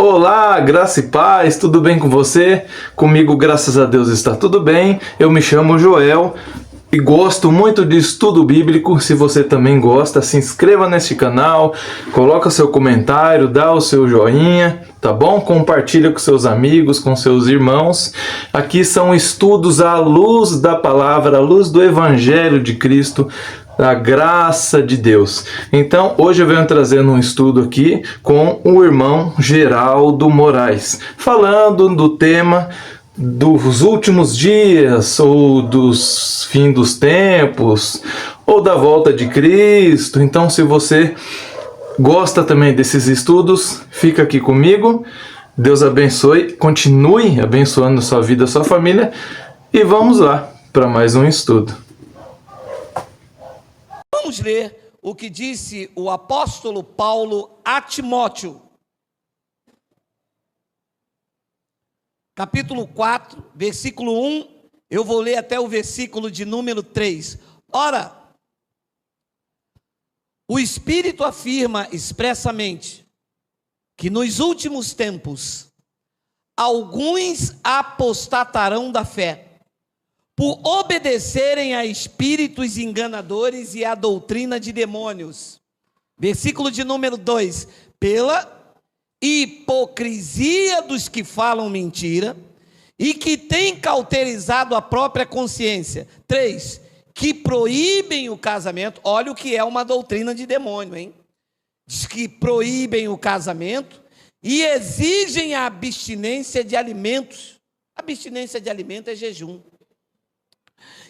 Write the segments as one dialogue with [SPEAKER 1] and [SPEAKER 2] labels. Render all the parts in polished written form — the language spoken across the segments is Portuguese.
[SPEAKER 1] Olá, graça e paz, tudo bem com você? Comigo, graças a Deus, está tudo bem. Eu me chamo Joel e gosto muito de estudo bíblico. Se você também gosta, se inscreva neste canal, coloca seu comentário, dá o seu joinha, tá bom? Compartilha com seus amigos, com seus irmãos. Aqui são estudos à luz da palavra, à luz do Evangelho de Cristo, da graça de Deus. Então, hoje eu venho trazendo um estudo aqui com o irmão Geraldo Moraes, falando do tema dos últimos dias, ou dos fim dos tempos, ou da volta de Cristo. Então, se você gosta também desses estudos, fica aqui comigo. Deus abençoe, continue abençoando sua vida, sua família, e vamos lá para mais um estudo.
[SPEAKER 2] Vamos ler o que disse o apóstolo Paulo a Timóteo. Capítulo 4, versículo 1, eu vou ler até o versículo de número 3. Ora, o Espírito afirma expressamente que nos últimos tempos alguns apostatarão da fé, por obedecerem a espíritos enganadores e a doutrina de demônios. Versículo de número 2, pela hipocrisia dos que falam mentira e que têm cauterizado a própria consciência. 3, que proíbem o casamento. Olha o que é uma doutrina de demônio, hein? Diz que proíbem o casamento e exigem a abstinência de alimentos. Abstinência de alimento é jejum.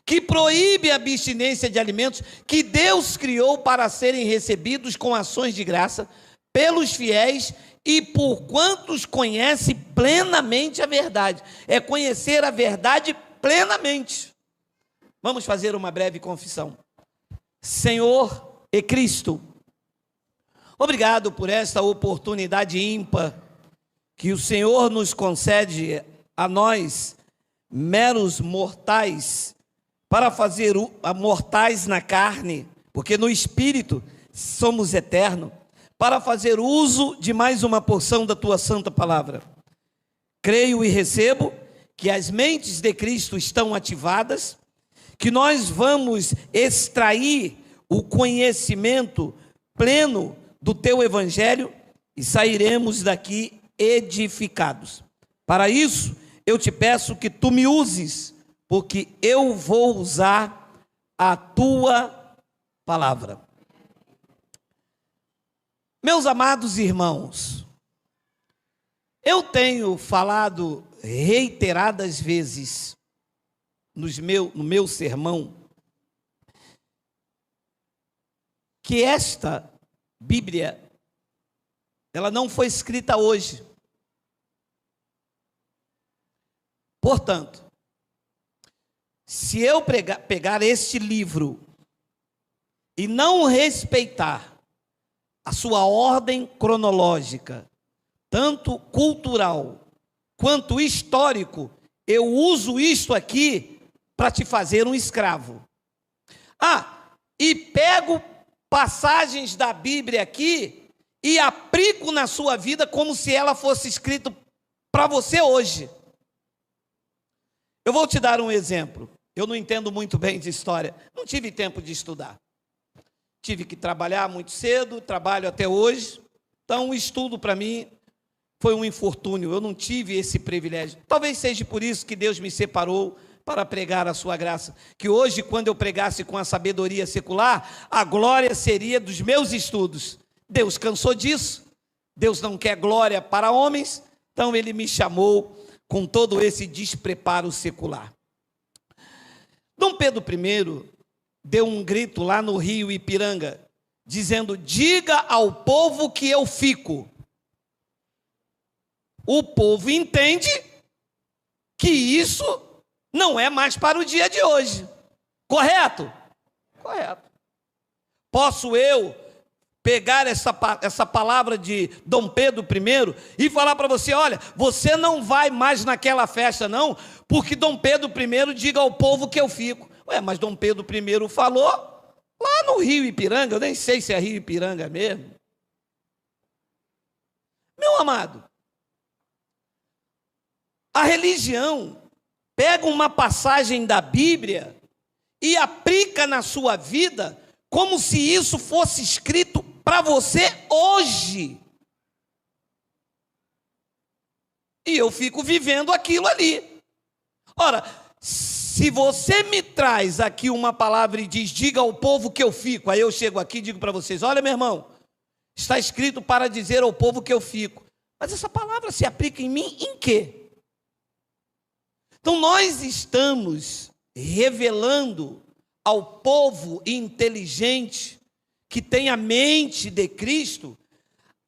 [SPEAKER 2] Que proíbe a abstinência de alimentos que Deus criou para serem recebidos com ações de graça pelos fiéis e por quantos conhecem plenamente a verdade. É conhecer a verdade plenamente. Vamos fazer uma breve confissão. Senhor e Cristo, obrigado por esta oportunidade ímpar que o Senhor nos concede a nós, meros mortais, para fazer mortais na carne, porque no espírito somos eternos, para fazer uso de mais uma porção da tua santa palavra. Creio e recebo que as mentes de Cristo estão ativadas, que nós vamos extrair o conhecimento pleno do teu evangelho e sairemos daqui edificados. Para isso, eu te peço que tu me uses, porque eu vou usar a tua palavra. Meus amados irmãos, eu tenho falado reiteradas vezes no meu sermão que esta Bíblia, ela não foi escrita hoje. Portanto, se eu pegar este livro e não respeitar a sua ordem cronológica, tanto cultural quanto histórico, eu uso isto aqui para te fazer um escravo. E pego passagens da Bíblia aqui e aplico na sua vida como se ela fosse escrita para você hoje. Eu vou te dar um exemplo. Eu não entendo muito bem de história, não tive tempo de estudar. Tive que trabalhar muito cedo, trabalho até hoje. Então, o estudo para mim foi um infortúnio, eu não tive esse privilégio. Talvez seja por isso que Deus me separou para pregar a sua graça. Que hoje, quando eu pregasse com a sabedoria secular, a glória seria dos meus estudos. Deus cansou disso. Deus não quer glória para homens, então Ele me chamou com todo esse despreparo secular. Dom Pedro I deu um grito lá no rio Ipiranga, dizendo: diga ao povo que eu fico. O povo entende que isso não é mais para o dia de hoje. Correto? Correto. Posso eu pegar essa palavra de Dom Pedro I e falar para você: olha, você não vai mais naquela festa não, porque Dom Pedro I diga ao povo que eu fico. Mas Dom Pedro I falou lá no rio Ipiranga, eu nem sei se é rio Ipiranga mesmo. Meu amado, A religião pega uma passagem da Bíblia e aplica na sua vida como se isso fosse escrito para você hoje. E eu fico vivendo aquilo ali. Ora, se você me traz aqui uma palavra e diz, diga ao povo que eu fico, aí eu chego aqui e digo para vocês, olha meu irmão, está escrito para dizer ao povo que eu fico. Mas essa palavra se aplica em mim em quê? Então nós estamos revelando ao povo inteligente, que tem a mente de Cristo,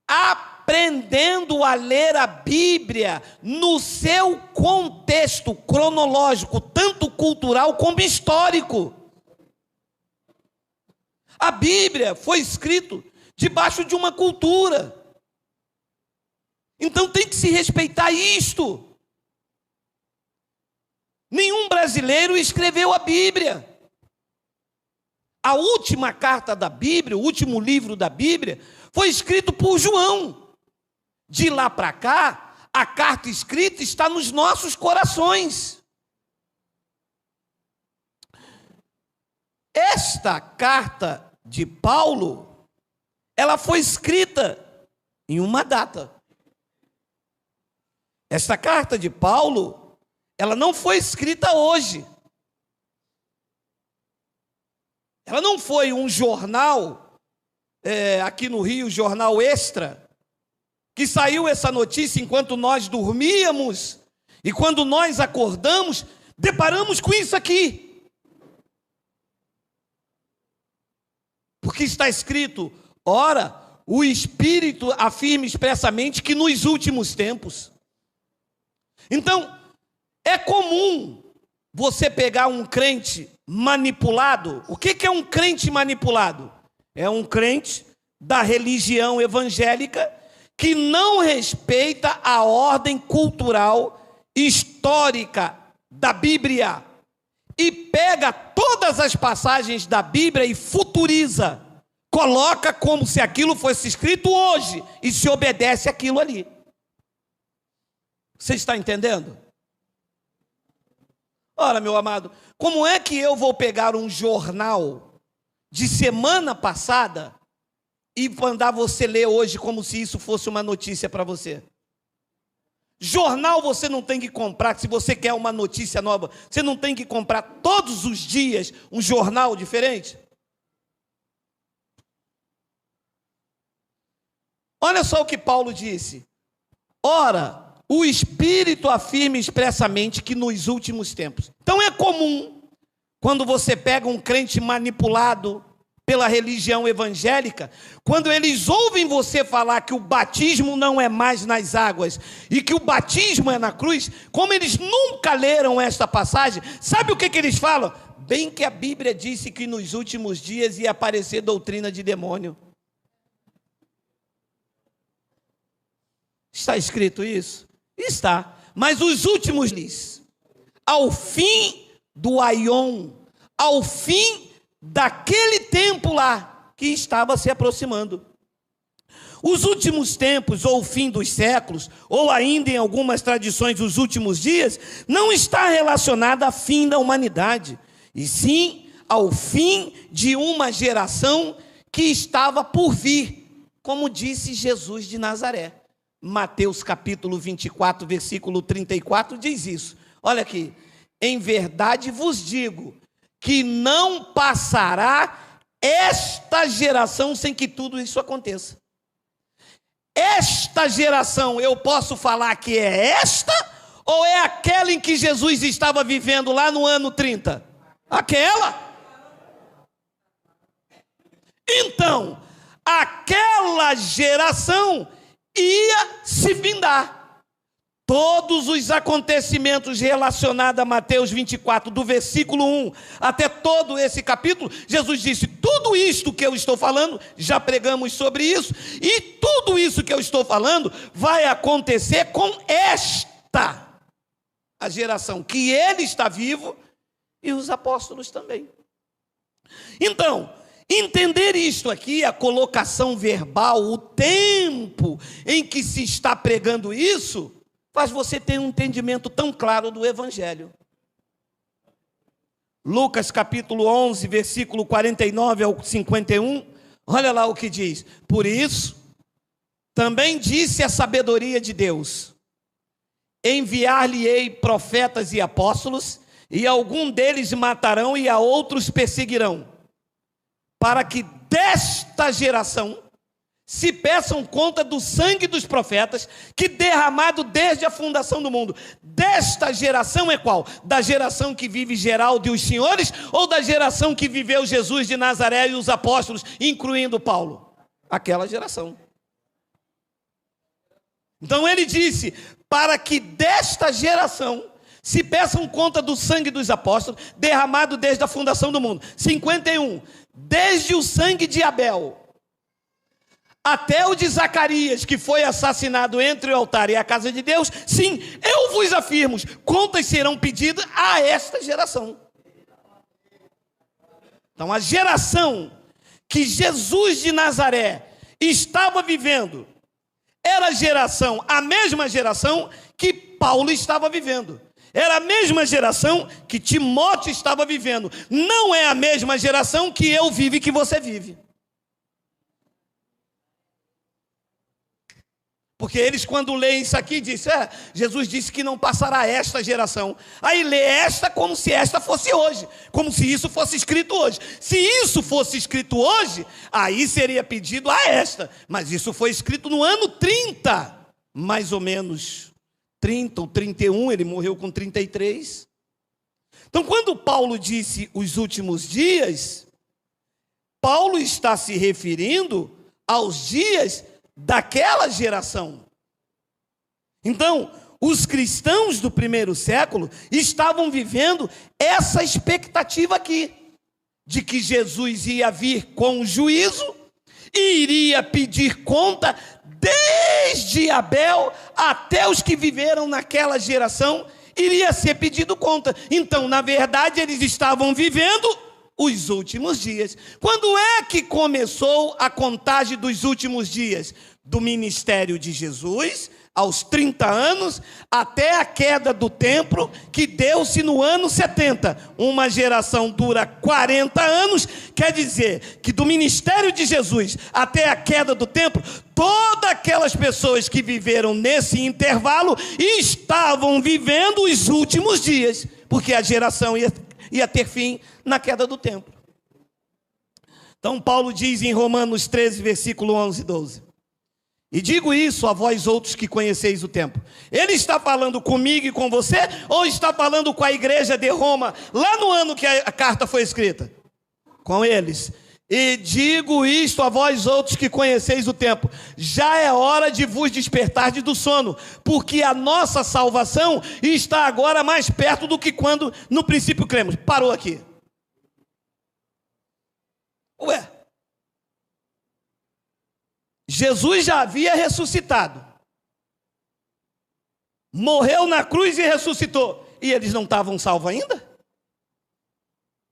[SPEAKER 2] aprendendo a ler a Bíblia no seu contexto cronológico, tanto cultural como histórico. A Bíblia foi escrita debaixo de uma cultura. Então tem que se respeitar isto. Nenhum brasileiro escreveu a Bíblia. A última carta da Bíblia, o último livro da Bíblia, foi escrito por João. De lá para cá, a carta escrita está nos nossos corações. Esta carta de Paulo, ela foi escrita em uma data. Esta carta de Paulo, ela não foi escrita hoje. Ela não foi um jornal, aqui no Rio, Jornal Extra, que saiu essa notícia enquanto nós dormíamos, e quando nós acordamos, deparamos com isso aqui. Porque está escrito, ora, o Espírito afirma expressamente que nos últimos tempos. Então, é comum você pegar um crente manipulado. O que é um crente manipulado? É um crente da religião evangélica que não respeita a ordem cultural histórica da Bíblia e pega todas as passagens da Bíblia e futuriza, coloca como se aquilo fosse escrito hoje e se obedece aquilo ali. Você está entendendo? Ora, meu amado, como é que eu vou pegar um jornal de semana passada e mandar você ler hoje como se isso fosse uma notícia para você? Jornal você não tem que comprar, se você quer uma notícia nova, você não tem que comprar todos os dias um jornal diferente? Olha só o que Paulo disse. Ora, o Espírito afirma expressamente que nos últimos tempos. Então é comum, quando você pega um crente manipulado pela religião evangélica, quando eles ouvem você falar que o batismo não é mais nas águas e que o batismo é na cruz, como eles nunca leram esta passagem, sabe o que eles falam? Bem que a Bíblia disse que nos últimos dias ia aparecer doutrina de demônio. Está escrito isso? Está. Mas os últimos dias, ao fim do aion, ao fim daquele tempo lá que estava se aproximando. Os últimos tempos, ou o fim dos séculos, ou ainda em algumas tradições os últimos dias, não está relacionado ao fim da humanidade, e sim ao fim de uma geração que estava por vir, como disse Jesus de Nazaré. Mateus capítulo 24, versículo 34 diz isso. Olha aqui. Em verdade vos digo que não passará esta geração sem que tudo isso aconteça. Esta geração, eu posso falar que é esta ou é aquela em que Jesus estava vivendo lá no ano 30? Aquela. Então, aquela geração ia se findar. Todos os acontecimentos relacionados a Mateus 24, do versículo 1 até todo esse capítulo, Jesus disse, tudo isto que eu estou falando, já pregamos sobre isso, e tudo isso que eu estou falando vai acontecer com esta, a geração que ele está vivo, e os apóstolos também. Então, entender isto aqui, a colocação verbal, o tempo em que se está pregando isso, faz você ter um entendimento tão claro do Evangelho. Lucas capítulo 11, versículo 49 ao 51, olha lá o que diz. Por isso, também disse a sabedoria de Deus: enviar-lhe-ei profetas e apóstolos, e algum deles matarão e a outros perseguirão, para que desta geração se peçam conta do sangue dos profetas, que derramado desde a fundação do mundo. Desta geração é qual? Da geração que vive Geraldo e os senhores, ou da geração que viveu Jesus de Nazaré e os apóstolos, incluindo Paulo? Aquela geração. Então ele disse, para que desta geração se peçam conta do sangue dos apóstolos, derramado desde a fundação do mundo. 51, desde o sangue de Abel até o de Zacarias, que foi assassinado entre o altar e a casa de Deus, sim, eu vos afirmo, contas serão pedidas a esta geração. Então a geração que Jesus de Nazaré estava vivendo, era a mesma geração que Paulo estava vivendo. Era a mesma geração que Timóteo estava vivendo. Não é a mesma geração que eu vivo e que você vive. Porque eles, quando leem isso aqui, dizem, Jesus disse que não passará esta geração. Aí lê esta como se esta fosse hoje, como se isso fosse escrito hoje. Se isso fosse escrito hoje, aí seria pedido a esta. Mas isso foi escrito no ano 30, mais ou menos 30 ou 31, ele morreu com 33. Então, quando Paulo disse os últimos dias, Paulo está se referindo aos dias daquela geração. Então, os cristãos do primeiro século estavam vivendo essa expectativa aqui, de que Jesus ia vir com juízo e iria pedir conta desde Abel até os que viveram naquela geração, iria ser pedido conta. Então, na verdade, eles estavam vivendo os últimos dias. Quando é que começou a contagem dos últimos dias? Do ministério de Jesus, aos 30 anos, até a queda do templo, que deu-se no ano 70. Uma geração dura 40 anos, quer dizer que do ministério de Jesus até a queda do templo, todas aquelas pessoas que viveram nesse intervalo estavam vivendo os últimos dias, porque a geração ia ter fim na queda do templo. Então Paulo diz em Romanos 13, versículo 11 e 12: e digo isso a vós outros que conheceis o tempo. Ele está falando comigo e com você, ou está falando com a igreja de Roma, lá no ano que a carta foi escrita? Com eles. E digo isto a vós outros que conheceis o tempo: já é hora de vos despertardes do sono, porque a nossa salvação está agora mais perto do que quando no princípio cremos. Parou aqui. Ué, Jesus já havia ressuscitado, morreu na cruz e ressuscitou, e eles não estavam salvos ainda?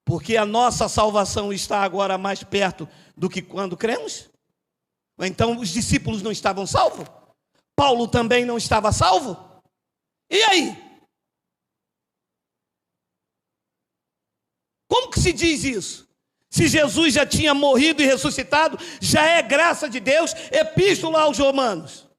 [SPEAKER 2] Porque a nossa salvação está agora mais perto do que quando cremos? Então os discípulos não estavam salvos? Paulo também não estava salvo? E aí? Como que se diz isso? Se Jesus já tinha morrido e ressuscitado, já é graça de Deus. Epístola aos Romanos.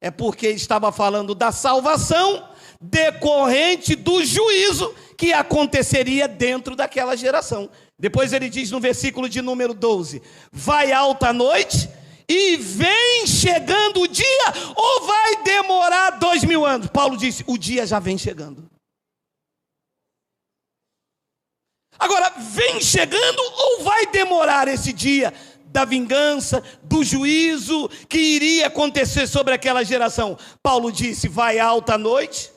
[SPEAKER 2] É porque estava falando da salvação decorrente do juízo que aconteceria dentro daquela geração. Depois ele diz no versículo de número 12: vai alta a noite e vem chegando o dia, ou vai demorar 2000 anos? Paulo disse, o dia já vem chegando. Agora, vem chegando ou vai demorar esse dia da vingança, do juízo que iria acontecer sobre aquela geração? Paulo disse, vai alta a noite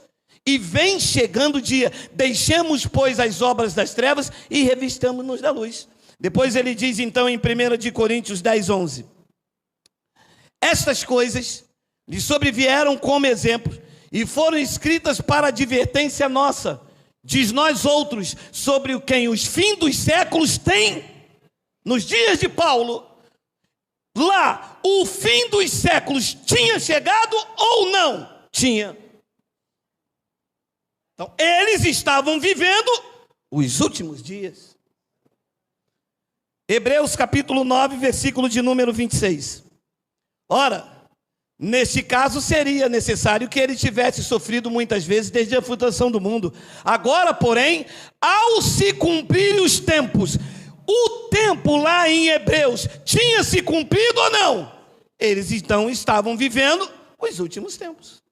[SPEAKER 2] e vem chegando o dia. Deixemos, pois, as obras das trevas e revistamos-nos da luz. Depois ele diz, então, em 1 de Coríntios 10, 11: estas coisas lhe sobrevieram como exemplo e foram escritas para advertência nossa, diz nós outros, sobre o quem os fins dos séculos têm. Nos dias de Paulo, lá, o fim dos séculos tinha chegado ou não? Tinha. Então, eles estavam vivendo os últimos dias. Hebreus capítulo 9, versículo de número 26. Ora, neste caso seria necessário que ele tivesse sofrido muitas vezes desde a fundação do mundo. Agora, porém, ao se cumprir os tempos, o tempo lá em Hebreus tinha se cumprido ou não? Eles então estavam vivendo os últimos tempos.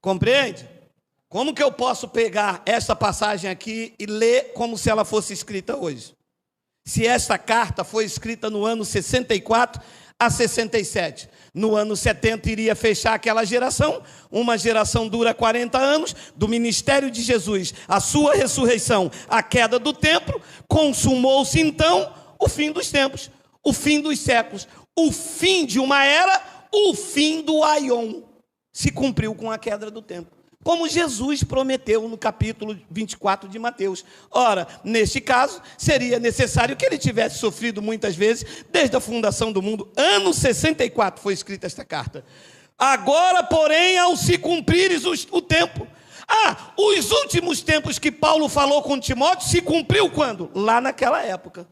[SPEAKER 2] Compreende? Como que eu posso pegar essa passagem aqui e ler como se ela fosse escrita hoje? Se esta carta foi escrita no ano 64 a 67, no ano 70 iria fechar aquela geração. Uma geração dura 40 anos, do ministério de Jesus, a sua ressurreição, a queda do templo, consumou-se então o fim dos tempos, o fim dos séculos, o fim de uma era, o fim do aion, se cumpriu com a queda do templo, como Jesus prometeu no capítulo 24 de Mateus. Ora, neste caso, seria necessário que ele tivesse sofrido muitas vezes, desde a fundação do mundo. Ano 64 foi escrita esta carta. Agora, porém, ao se cumprires o tempo. Os últimos tempos que Paulo falou com Timóteo, se cumpriu quando? Lá naquela época.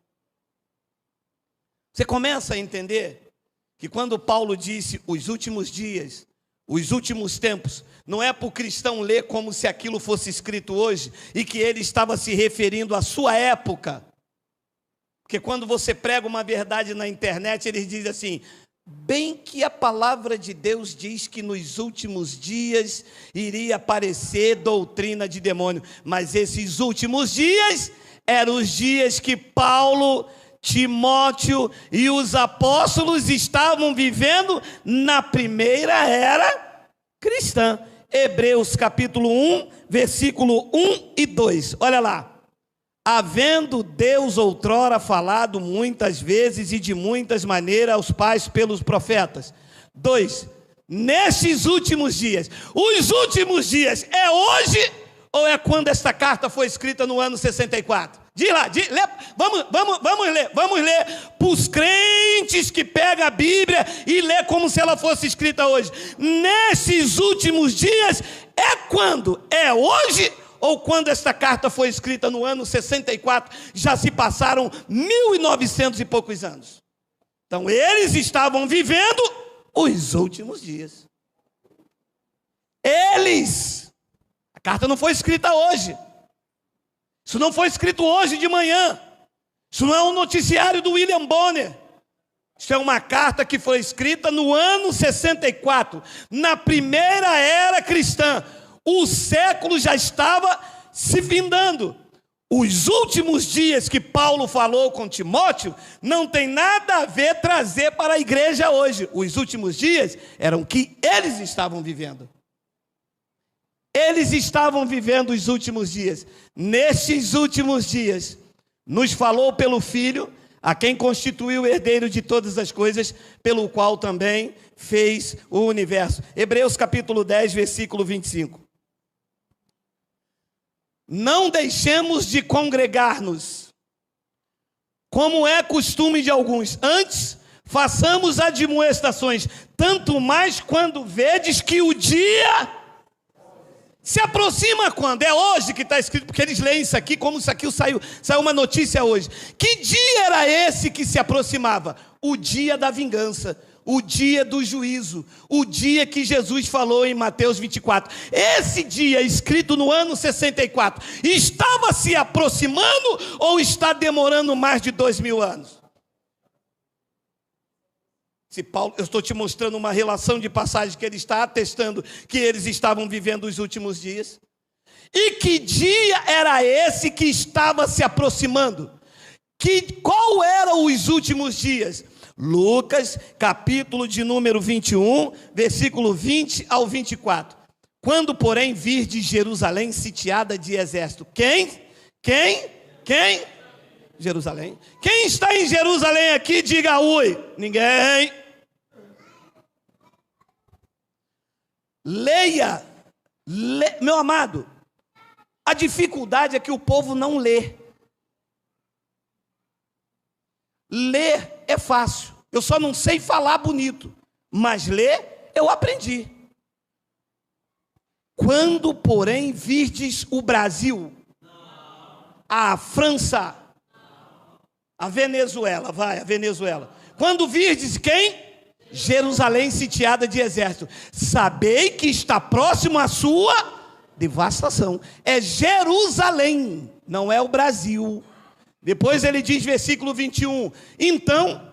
[SPEAKER 2] Você começa a entender que quando Paulo disse os últimos dias, os últimos tempos, não é para o cristão ler como se aquilo fosse escrito hoje e que ele estava se referindo à sua época. Porque quando você prega uma verdade na internet, eles dizem assim: bem que a palavra de Deus diz que nos últimos dias iria aparecer doutrina de demônio. Mas esses últimos dias eram os dias que Paulo, Timóteo e os apóstolos estavam vivendo na primeira era cristã. Hebreus capítulo 1, versículo 1 e 2. Olha lá. Havendo Deus outrora falado muitas vezes e de muitas maneiras aos pais pelos profetas. 2. Nestes últimos dias. Os últimos dias é hoje ou é quando esta carta foi escrita no ano 64? Diz lá, vamos ler para os crentes que pegam a Bíblia e lê como se ela fosse escrita hoje. Nesses últimos dias é quando? É hoje ou quando esta carta foi escrita no ano 64? Já se passaram 1900 e poucos anos. Então eles estavam vivendo os últimos dias. A carta não foi escrita hoje. Isso não foi escrito hoje de manhã. Isso não é um noticiário do William Bonner. Isso é uma carta que foi escrita no ano 64, na primeira era cristã. O século já estava se findando. Os últimos dias que Paulo falou com Timóteo não tem nada a ver trazer para a igreja hoje. Os últimos dias eram que eles estavam vivendo. Eles estavam vivendo os últimos dias. Nestes últimos dias, nos falou pelo Filho, a quem constituiu o herdeiro de todas as coisas, pelo qual também fez o universo. Hebreus capítulo 10, versículo 25. Não deixemos de congregar-nos, como é costume de alguns. Antes, façamos admoestações, tanto mais quando vedes que o dia se aproxima. Quando? É hoje que está escrito, porque eles leem isso aqui como isso aqui saiu uma notícia hoje. Que dia era esse que se aproximava? O dia da vingança, o dia do juízo, o dia que Jesus falou em Mateus 24. Esse dia, escrito no ano 64, estava se aproximando ou está demorando mais de 2000 anos? Se Paulo, eu estou te mostrando uma relação de passagem que ele está atestando que eles estavam vivendo os últimos dias. E que dia era esse que estava se aproximando? Qual eram os últimos dias? Lucas, capítulo de número 21, versículo 20 ao 24. Quando, porém, vir de Jerusalém sitiada de exército. Quem? Jerusalém. Quem está em Jerusalém aqui, diga ui. Ninguém. Leia. Meu amado, a dificuldade é que o povo não lê. Ler é fácil. Eu só não sei falar bonito. Mas ler, eu aprendi. Quando, porém, virdes o Brasil, a França, a Venezuela, a Venezuela. Quando virdes quem? Jerusalém sitiada de exército. Sabei que está próximo à sua devastação. É Jerusalém, não é o Brasil. Depois ele diz, versículo 21, então,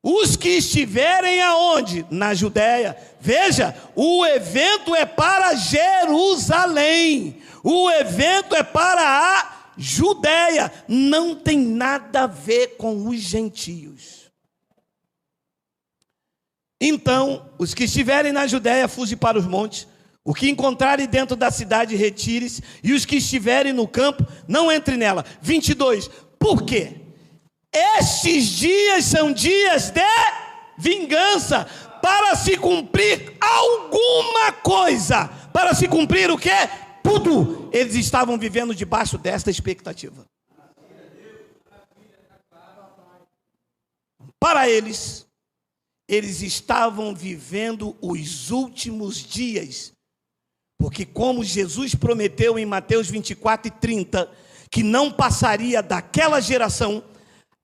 [SPEAKER 2] os que estiverem aonde? Na Judéia. Veja, o evento é para Jerusalém. O evento é para a Judéia. Não tem nada a ver com os gentios. Então, os que estiverem na Judéia, fugem para os montes. O que encontrarem dentro da cidade, retire-se. E os que estiverem no campo, não entre nela. 22. Por quê? Estes dias são dias de vingança, para se cumprir alguma coisa. Para se cumprir o quê? Tudo. Eles estavam vivendo debaixo desta expectativa. Para eles estavam vivendo os últimos dias. Porque como Jesus prometeu em Mateus 24:30, que não passaria daquela geração,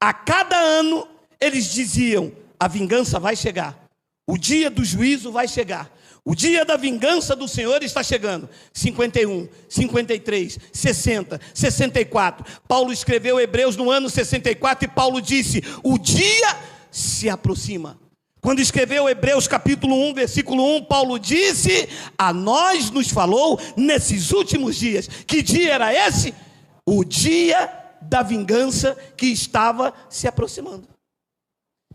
[SPEAKER 2] a cada ano eles diziam, a vingança vai chegar, o dia do juízo vai chegar, o dia da vingança do Senhor está chegando. 51, 53, 60, 64, Paulo escreveu Hebreus no ano 64 e Paulo disse, o dia se aproxima. Quando escreveu Hebreus capítulo 1, versículo 1, Paulo disse, a nós nos falou nesses últimos dias. Que dia era esse? O dia da vingança que estava se aproximando.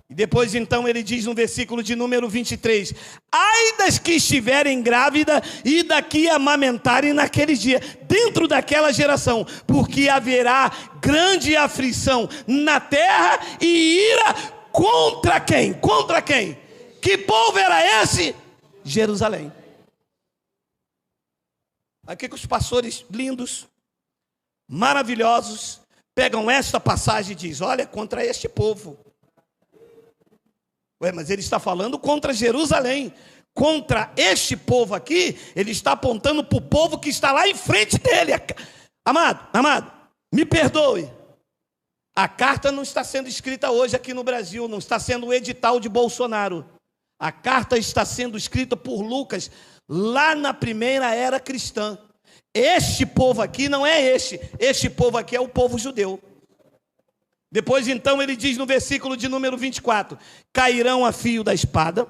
[SPEAKER 2] E depois então ele diz no versículo de número 23, ai das que estiverem grávidas e daqui amamentarem naquele dia, dentro daquela geração, porque haverá grande aflição na terra e ira contra quem? Contra quem? Que povo era esse? Jerusalém. Aqui que os pastores lindos, maravilhosos, pegam esta passagem e diz, olha, contra este povo. Ué, mas ele está falando contra Jerusalém. Contra este povo aqui, ele está apontando para o povo que está lá em frente dele. Amado, me perdoe. A carta não está sendo escrita hoje aqui no Brasil, não está sendo o edital de Bolsonaro. A carta está sendo escrita por Lucas, lá na primeira era cristã. Este povo aqui não é este povo aqui é o povo judeu. Depois então ele diz no versículo de número 24, cairão a fio da espada,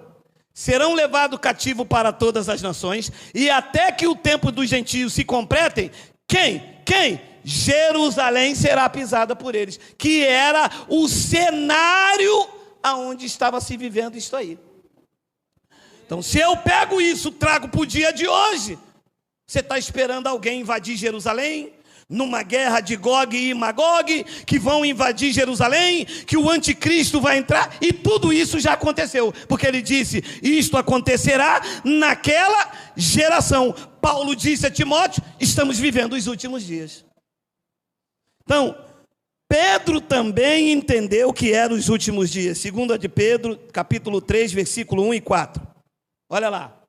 [SPEAKER 2] serão levados cativo para todas as nações, e até que o tempo dos gentios se completem, quem? Jerusalém será pisada por eles, que era o cenário aonde estava se vivendo isso aí. Então se eu pego isso, trago para o dia de hoje, você está esperando alguém invadir Jerusalém? Numa guerra de Gog e Magog, que vão invadir Jerusalém, que o anticristo vai entrar, e tudo isso já aconteceu, porque ele disse, isto acontecerá naquela geração. Paulo disse a Timóteo, estamos vivendo os últimos dias. Então, Pedro também entendeu que eram os últimos dias. 2 de Pedro, capítulo 3, versículo 1 e 4. Olha lá.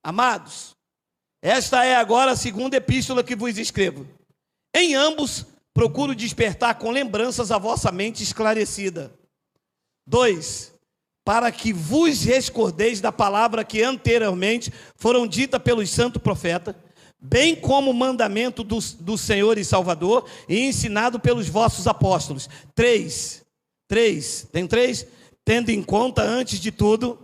[SPEAKER 2] Amados, esta é agora a segunda epístola que vos escrevo. Em ambos, procuro despertar com lembranças a vossa mente esclarecida. 2. Para que vos recordeis da palavra que anteriormente foram dita pelos santos profetas, bem como o mandamento do Senhor e Salvador, e ensinado pelos vossos apóstolos. 3. Tem 3? Tendo em conta, antes de tudo,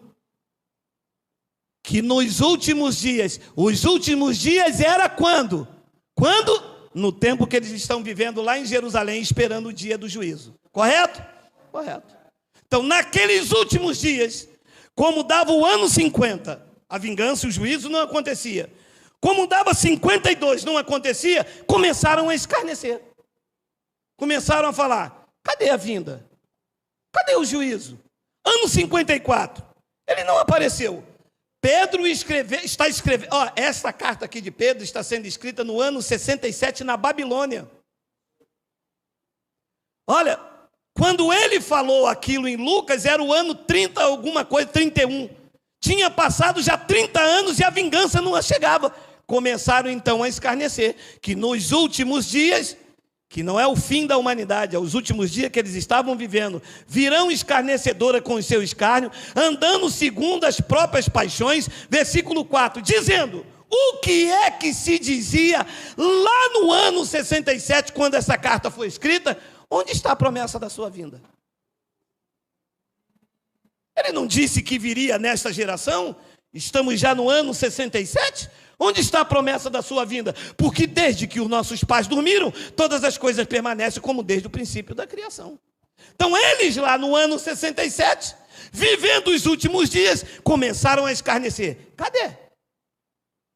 [SPEAKER 2] que nos últimos dias, os últimos dias era quando? Quando? No tempo que eles estão vivendo lá em Jerusalém, esperando o dia do juízo. Correto? Correto. Então, naqueles últimos dias, como dava o ano 50, a vingança e o juízo não acontecia. Como dava 52, não acontecia, começaram a escarnecer. Começaram a falar, cadê a vinda? Cadê o juízo? Ano 54, ele não apareceu. Pedro está escrevendo, esta carta aqui de Pedro está sendo escrita no ano 67 na Babilônia. Olha, quando ele falou aquilo em Lucas, era o ano 30 alguma coisa, 31. Tinha passado já 30 anos e a vingança não chegava. começaram então a escarnecer, que nos últimos dias, que não é o fim da humanidade, é os últimos dias que eles estavam vivendo, virão escarnecedora com o seu escárnio, andando segundo as próprias paixões, versículo 4, dizendo: o que é que se dizia lá no ano 67, quando essa carta foi escrita? Onde está a promessa da sua vinda? Ele não disse que viria nesta geração? Estamos já no ano 67? Onde está a promessa da sua vinda? Porque desde que os nossos pais dormiram, todas as coisas permanecem como desde o princípio da criação. Então eles lá no ano 67, vivendo os últimos dias, começaram a escarnecer. Cadê?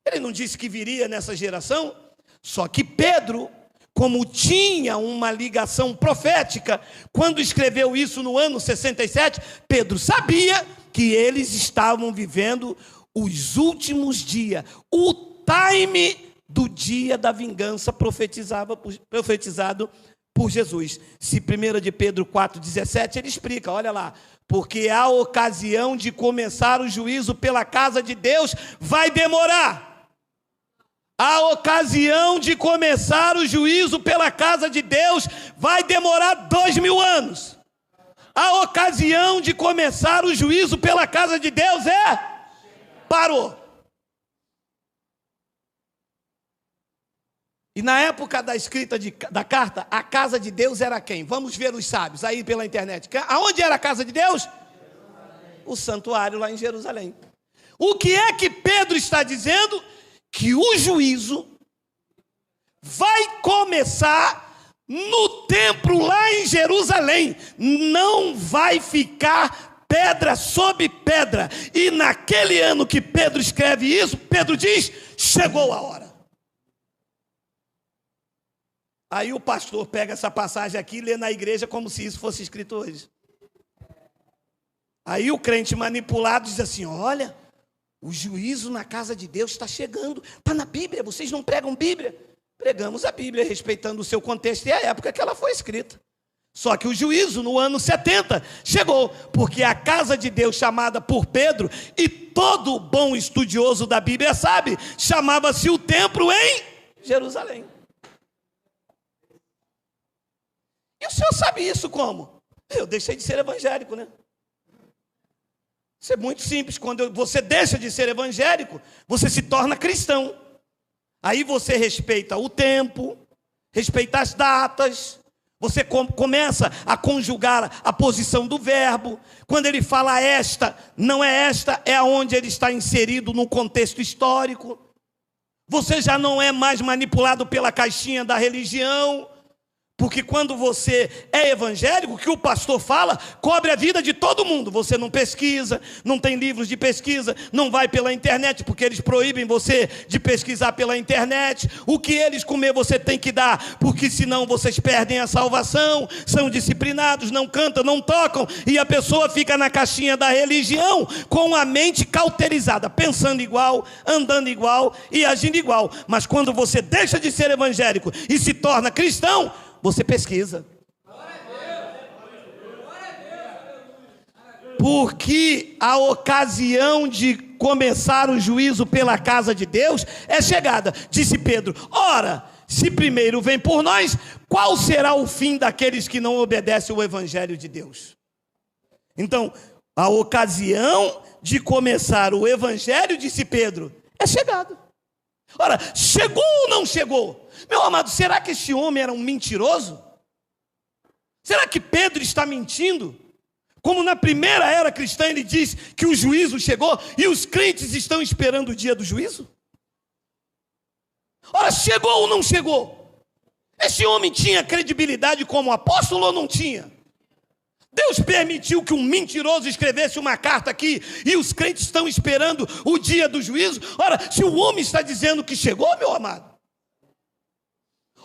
[SPEAKER 2] Ele não disse que viria nessa geração? Só que Pedro, como tinha uma ligação profética, quando escreveu isso no ano 67, Pedro sabia que eles estavam vivendo os últimos dias, o time do dia da vingança profetizado por Jesus. Se 1 de Pedro 4,17, ele explica, olha lá, porque a ocasião de começar o juízo pela casa de Deus vai demorar. A ocasião de começar o juízo pela casa de Deus vai demorar 2000 anos. A ocasião de começar o juízo pela casa de Deus parou. E na época da escrita da carta, a casa de Deus era quem? Vamos ver os sábios aí pela internet. Aonde era a casa de Deus? O santuário lá em Jerusalém. O que é que Pedro está dizendo? Que o juízo vai começar no templo lá em Jerusalém. Não vai ficar pedra sobre pedra. E naquele ano que Pedro escreve isso, Pedro diz: chegou a hora. Aí o pastor pega essa passagem aqui e lê na igreja como se isso fosse escrito hoje. Aí o crente manipulado diz assim: olha, o juízo na casa de Deus está chegando. Está na Bíblia, vocês não pregam Bíblia? Pregamos a Bíblia, respeitando o seu contexto e a época que ela foi escrita. Só que o juízo no ano 70 chegou, porque a casa de Deus, chamada por Pedro, e todo bom estudioso da Bíblia sabe, chamava-se o templo em Jerusalém. E o senhor sabe isso como? Eu deixei de ser evangélico, né? Isso é muito simples. Quando você deixa de ser evangélico, você se torna cristão. Aí você respeita o tempo, respeita as datas, você começa a conjugar a posição do verbo. Quando ele fala esta, não é esta, é aonde ele está inserido no contexto histórico. Você já não é mais manipulado pela caixinha da religião. Porque quando você é evangélico, o que o pastor fala, cobre a vida de todo mundo. Você não pesquisa, não tem livros de pesquisa, não vai pela internet, porque eles proíbem você de pesquisar pela internet. O que eles comer você tem que dar, porque senão vocês perdem a salvação, são disciplinados, não cantam, não tocam, e a pessoa fica na caixinha da religião, com a mente cauterizada, pensando igual, andando igual e agindo igual. Mas quando você deixa de ser evangélico e se torna cristão, você pesquisa. Porque a ocasião de começar o juízo pela casa de Deus é chegada. Disse Pedro: ora, se primeiro vem por nós, qual será o fim daqueles que não obedecem o evangelho de Deus? Então, a ocasião de começar o evangelho, disse Pedro, é chegada. Ora, chegou ou não chegou? Meu amado, será que esse homem era um mentiroso? Será que Pedro está mentindo? Como na primeira era cristã ele diz que o juízo chegou e os crentes estão esperando o dia do juízo? Ora, chegou ou não chegou? Esse homem tinha credibilidade como apóstolo ou não tinha? Deus permitiu que um mentiroso escrevesse uma carta aqui e os crentes estão esperando o dia do juízo? Ora, se o homem está dizendo que chegou, meu amado,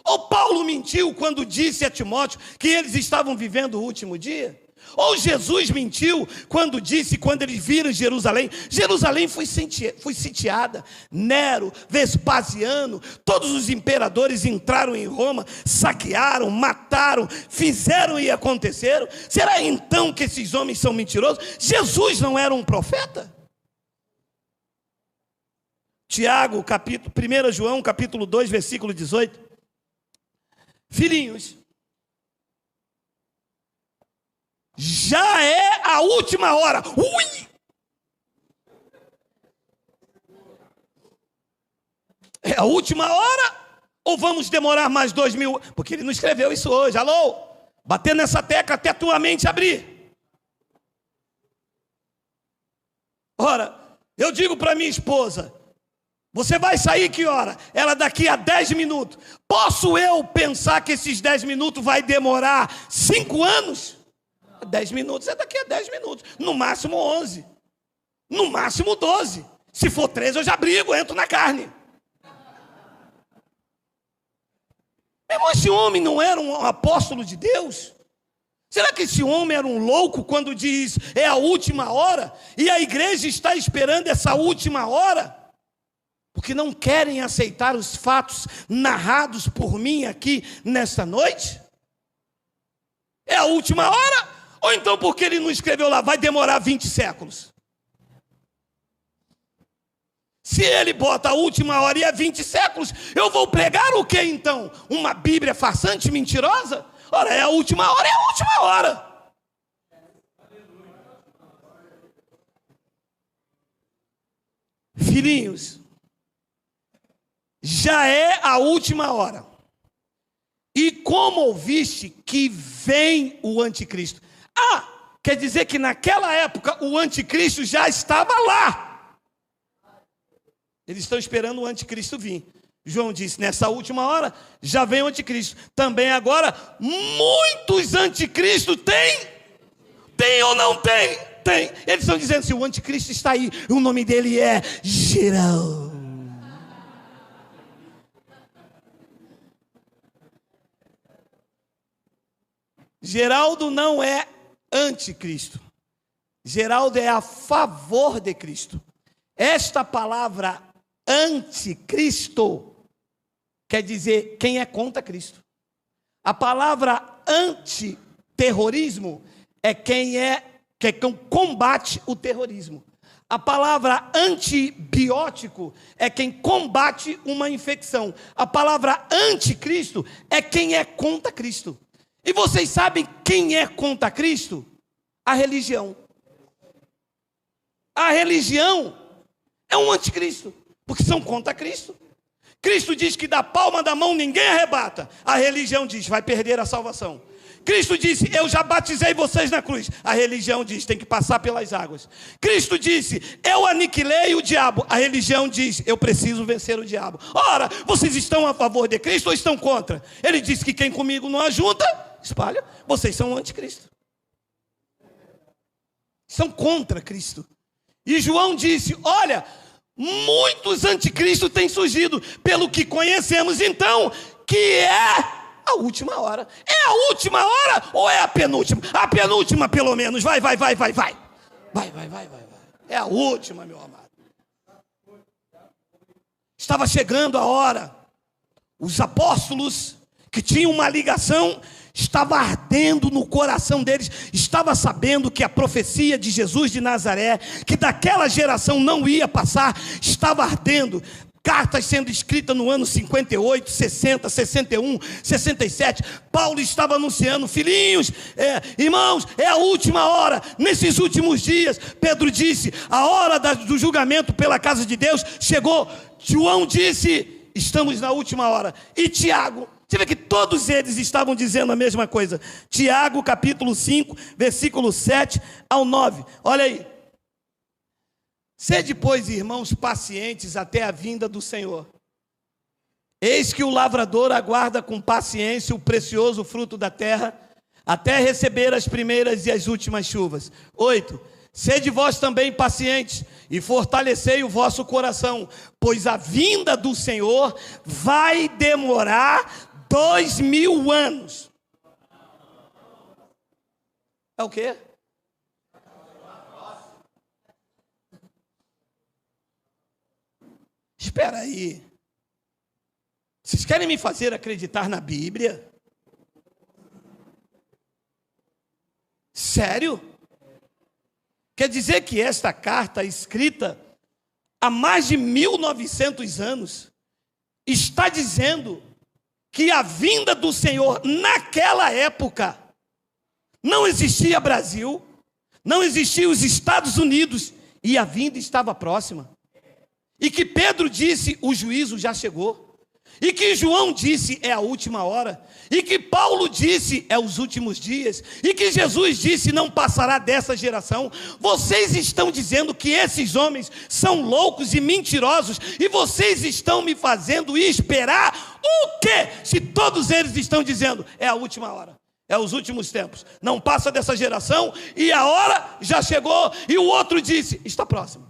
[SPEAKER 2] ou Paulo mentiu quando disse a Timóteo que eles estavam vivendo o último dia? Ou Jesus mentiu quando disse, quando eles viram Jerusalém? Jerusalém foi sitiada. Nero, Vespasiano, todos os imperadores entraram em Roma, saquearam, mataram, fizeram e aconteceram. Será então que esses homens são mentirosos? Jesus não era um profeta? Tiago, 1 João, capítulo 2, versículo 18. Filhinhos, já é a última hora. Ui! É a última hora? Ou vamos demorar mais 2000? Porque ele não escreveu isso hoje. Alô? Bater nessa tecla até tua mente abrir. Ora, eu digo para minha esposa, você vai sair que hora? Ela daqui a 10 minutos. Posso eu pensar que esses 10 minutos vai demorar 5 anos? 10 minutos é daqui a 10 minutos. No máximo 11. No máximo 12. Se for 13 eu já brigo, entro na carne. Meu irmão, esse homem não era um apóstolo de Deus? Será que esse homem era um louco quando diz é a última hora? E a igreja está esperando essa última hora? Porque não querem aceitar os fatos narrados por mim aqui nesta noite? É a última hora? Ou então porque ele não escreveu lá, vai demorar 20 séculos? Se ele bota a última hora e é 20 séculos, eu vou pregar o que então? Uma Bíblia farsante, mentirosa? Ora, é a última hora, é a última hora. Filhinhos, já é a última hora. E como ouviste que vem o anticristo? Quer dizer que naquela época o anticristo já estava lá. Eles estão esperando o anticristo vir. João disse, nessa última hora, já vem o anticristo. Também agora, muitos anticristos tem? Tem ou não tem? Tem. Eles estão dizendo, se o anticristo está aí, o nome dele é Geraldo. Geraldo não é anticristo. Geraldo é a favor de Cristo. Esta palavra anticristo quer dizer quem é contra Cristo. A palavra antiterrorismo é quem combate o terrorismo. A palavra antibiótico é quem combate uma infecção. A palavra anticristo é quem é contra Cristo. E vocês sabem quem é contra Cristo? A religião. A religião é um anticristo, porque são contra Cristo. Cristo diz que da palma da mão ninguém arrebata. A religião diz, vai perder a salvação. Cristo disse, eu já batizei vocês na cruz. A religião diz, tem que passar pelas águas. Cristo disse, eu aniquilei o diabo. A religião diz, eu preciso vencer o diabo. Ora, vocês estão a favor de Cristo ou estão contra? Ele disse que quem comigo não ajunta, espalha. Vocês são anticristo. São contra Cristo. E João disse, olha, muitos anticristos têm surgido, pelo que conhecemos então, que é a última hora. É a última hora ou é a penúltima? A penúltima pelo menos, vai. Vai. É a última, meu amado. Estava chegando a hora. Os apóstolos que tinham uma ligação, estava ardendo no coração deles, estava sabendo que a profecia de Jesus de Nazaré, que daquela geração não ia passar, estava ardendo. Cartas sendo escritas no ano 58, 60, 61, 67. Paulo estava anunciando, filhinhos, irmãos, é a última hora. Nesses últimos dias, Pedro disse, a hora do julgamento pela casa de Deus chegou. João disse, estamos na última hora. E Tiago, você vê que todos eles estavam dizendo a mesma coisa. Tiago, capítulo 5, versículo 7 ao 9. Olha aí. Sede, pois, irmãos, pacientes até a vinda do Senhor. Eis que o lavrador aguarda com paciência o precioso fruto da terra, até receber as primeiras e as últimas chuvas. 8. Sede vós também pacientes e fortalecei o vosso coração, pois a vinda do Senhor vai demorar 2000 anos. É o quê? Espera aí. Vocês querem me fazer acreditar na Bíblia? Sério? Quer dizer que esta carta escrita há mais de 1900 anos, está dizendo que a vinda do Senhor naquela época não existia Brasil, não existia os Estados Unidos, e a vinda estava próxima. E que Pedro disse, o juízo já chegou. E que João disse, é a última hora. E que Paulo disse, é os últimos dias. E que Jesus disse, não passará dessa geração. Vocês estão dizendo que esses homens são loucos e mentirosos, e vocês estão me fazendo esperar o quê? Se todos eles estão dizendo, é a última hora, é os últimos tempos, não passa dessa geração, e a hora já chegou. E o outro disse, está próximo.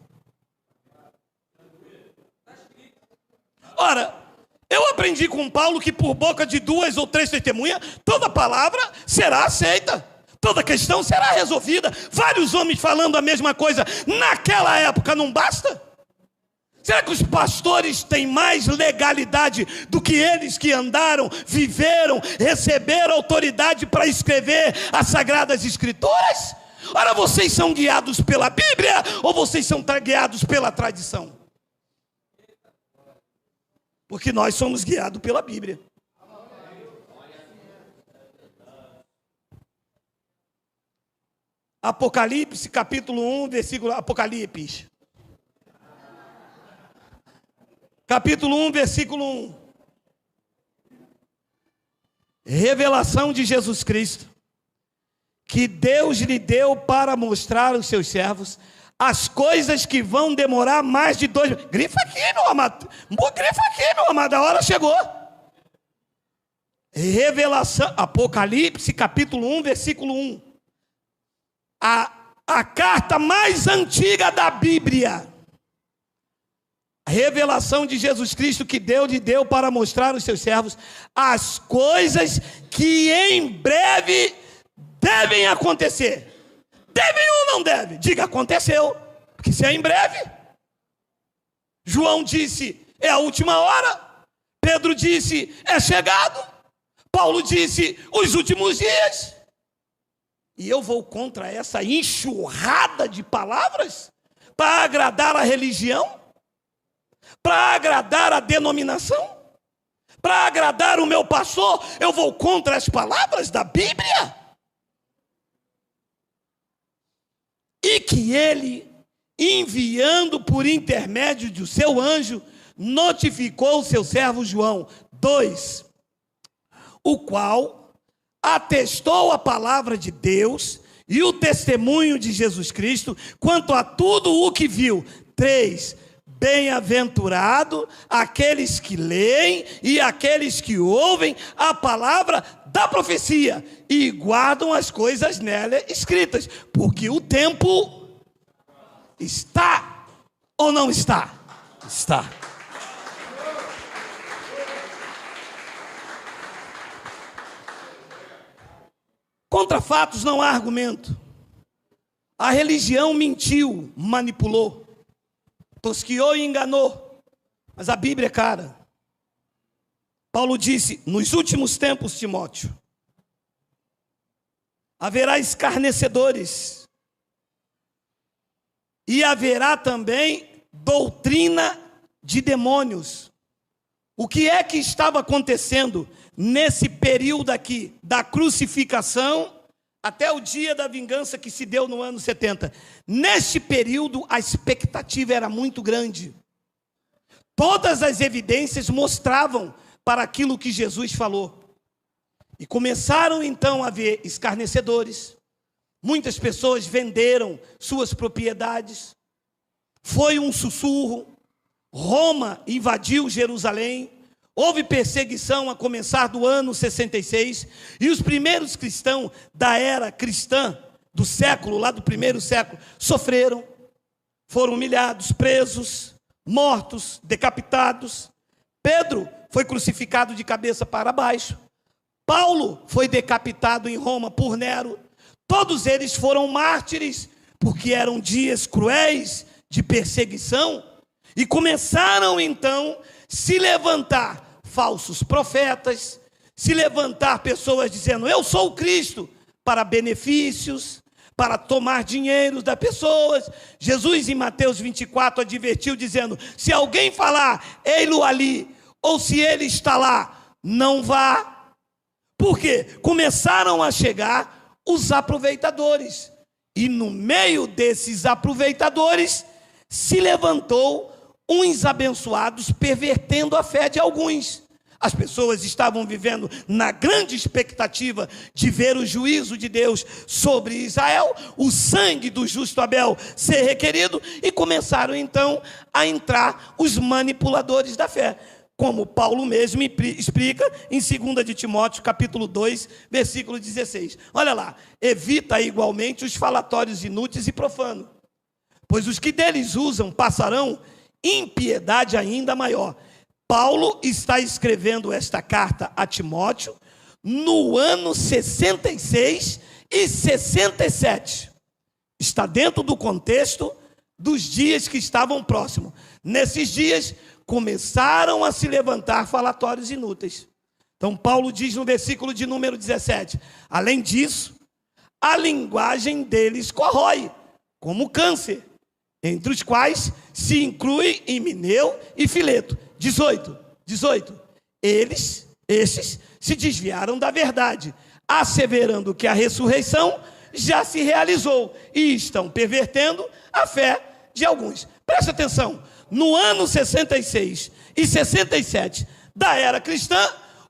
[SPEAKER 2] Ora, eu aprendi com Paulo que por boca de 2 ou 3 testemunhas, toda palavra será aceita, toda questão será resolvida. Vários homens falando a mesma coisa naquela época não basta? Será que os pastores têm mais legalidade do que eles que andaram, viveram, receberam autoridade para escrever as Sagradas Escrituras? Ora, vocês são guiados pela Bíblia ou vocês são guiados pela tradição? Porque nós somos guiados pela Bíblia. Apocalipse, capítulo 1, versículo... Apocalipse. Capítulo 1, versículo 1. Revelação de Jesus Cristo, que Deus lhe deu para mostrar aos seus servos as coisas que vão demorar mais de 2... Grifa aqui, meu amado. Grifa aqui, meu amado. A hora chegou. Revelação, Apocalipse, capítulo 1, versículo 1. A carta mais antiga da Bíblia. A revelação de Jesus Cristo que Deus lhe deu para mostrar aos seus servos as coisas que em breve devem acontecer. Devem ou não devem? Diga, aconteceu. Porque se é em breve. João disse, é a última hora. Pedro disse, é chegado. Paulo disse, os últimos dias. E eu vou contra essa enxurrada de palavras para agradar a religião, para agradar a denominação, para agradar o meu pastor. Eu vou contra as palavras da Bíblia. E que ele, enviando por intermédio do seu anjo, notificou o seu servo João. 2. O qual atestou a palavra de Deus e o testemunho de Jesus Cristo quanto a tudo o que viu. 3. Bem-aventurado aqueles que leem e aqueles que ouvem a palavra da profecia e guardam as coisas nela escritas, porque o tempo está ou não está? Está. Contra fatos não há argumento. A religião mentiu, manipulou, tosquiou e enganou. Mas a Bíblia é cara. Paulo disse, nos últimos tempos, Timóteo, haverá escarnecedores. E haverá também doutrina de demônios. O que é que estava acontecendo nesse período aqui, da crucificação até o dia da vingança que se deu no ano 70? Neste período, a expectativa era muito grande. Todas as evidências mostravam para aquilo que Jesus falou. E começaram então a haver escarnecedores. Muitas pessoas venderam suas propriedades. Foi um sussurro. Roma invadiu Jerusalém. Houve perseguição a começar do ano 66. E os primeiros cristãos da era cristã, do século, lá do primeiro século, sofreram. Foram humilhados, presos, mortos, decapitados. Pedro foi crucificado de cabeça para baixo. Paulo foi decapitado em Roma por Nero. Todos eles foram mártires, porque eram dias cruéis de perseguição. E começaram então se levantar falsos profetas, se levantar pessoas dizendo, eu sou o Cristo, para benefícios, para tomar dinheiro das pessoas. Jesus, em Mateus 24, advertiu, dizendo: se alguém falar, ei-lo ali, ou se ele está lá, não vá. Por quê? Começaram a chegar os aproveitadores. E no meio desses aproveitadores, se levantou uns abençoados, pervertendo a fé de alguns. As pessoas estavam vivendo na grande expectativa de ver o juízo de Deus sobre Israel, o sangue do justo Abel ser requerido, e começaram então a entrar os manipuladores da fé, como Paulo mesmo explica em 2 de Timóteo, capítulo 2, versículo 16. Olha lá: evita igualmente os falatórios inúteis e profanos, pois os que deles usam passarão impiedade ainda maior. Paulo está escrevendo esta carta a Timóteo no ano 66 e 67. Está dentro do contexto dos dias que estavam próximos. Nesses dias começaram a se levantar falatórios inúteis. Então Paulo diz no versículo de número 17: além disso, a linguagem deles corrói, como câncer, entre os quais se inclui Himeneu e Fileto. 18. Estes se desviaram da verdade, asseverando que a ressurreição já se realizou, e estão pervertendo a fé de alguns. Presta atenção: no ano 66 e 67 da era cristã,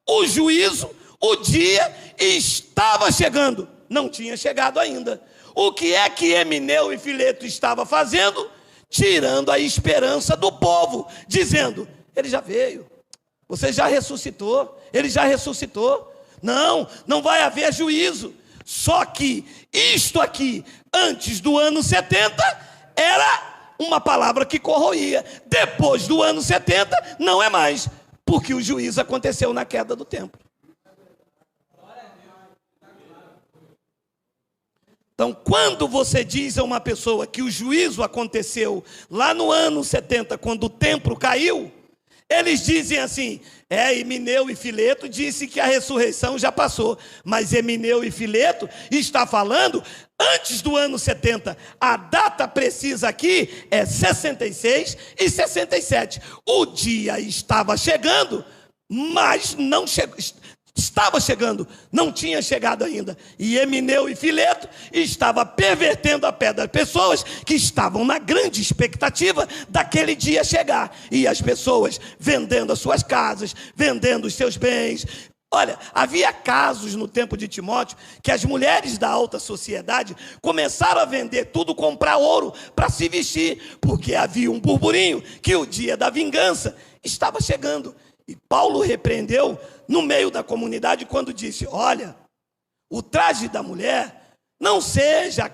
[SPEAKER 2] o juízo, o dia estava chegando. Não tinha chegado ainda. O que é que Himeneu e Fileto estavam fazendo? Tirando a esperança do povo, dizendo: ele já veio, você já ressuscitou, ele já ressuscitou. Não vai haver juízo. Só que isto aqui, antes do ano 70, era uma palavra que corroía. Depois do ano 70, não é mais, porque o juízo aconteceu na queda do templo. Então, quando você diz a uma pessoa que o juízo aconteceu lá no ano 70, quando o templo caiu, eles dizem assim: Himeneu e Fileto disse que a ressurreição já passou, mas Himeneu e Fileto está falando antes do ano 70. A data precisa aqui é 66 e 67. O dia estava chegando, mas não chegou. Estava chegando, não tinha chegado ainda. E Himeneu e Fileto estavam pervertendo a fé das pessoas que estavam na grande expectativa daquele dia chegar. E as pessoas vendendo as suas casas, vendendo os seus bens. Olha, havia casos no tempo de Timóteo que as mulheres da alta sociedade começaram a vender tudo, comprar ouro para se vestir, porque havia um burburinho que o dia da vingança estava chegando. E Paulo repreendeu no meio da comunidade quando disse: olha, o traje da mulher não seja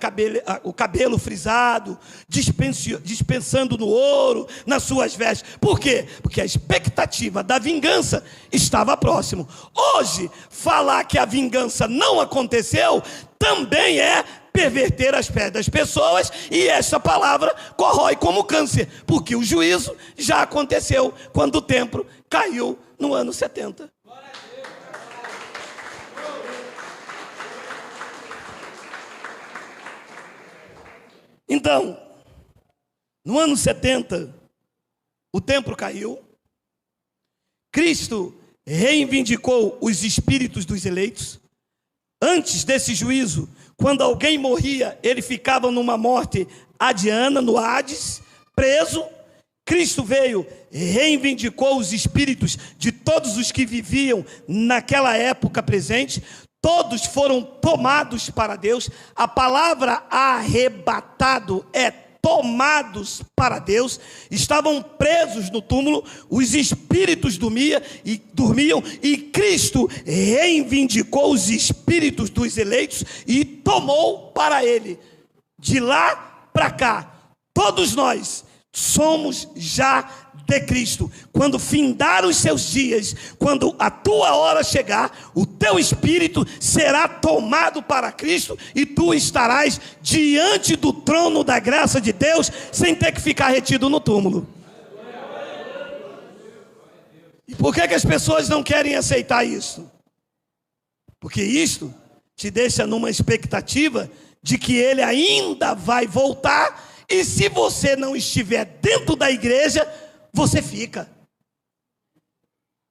[SPEAKER 2] o cabelo frisado, dispensando no ouro, nas suas vestes. Por quê? Porque a expectativa da vingança estava próximo. Hoje, falar que a vingança não aconteceu também é perverter as fés das pessoas, e essa palavra corrói como câncer, porque o juízo já aconteceu quando o templo caiu no ano 70. Então, no ano 70, o templo caiu, Cristo reivindicou os espíritos dos eleitos. Antes desse juízo, quando alguém morria, ele ficava numa morte adiana, no Hades, preso. Cristo veio, reivindicou os espíritos de todos os que viviam naquela época presente. Todos foram tomados para Deus. A palavra arrebatado é tomados para Deus. Estavam presos no túmulo, os espíritos dormiam e Cristo reivindicou os espíritos dos eleitos e tomou para ele. De lá para cá, todos nós somos já de Cristo. Quando findar os seus dias, quando a tua hora chegar, o teu espírito será tomado para Cristo e tu estarás diante do trono da graça de Deus, sem ter que ficar retido no túmulo. E por que as pessoas não querem aceitar isso? Porque isto te deixa numa expectativa de que ele ainda vai voltar, e se você não estiver dentro da igreja, você fica.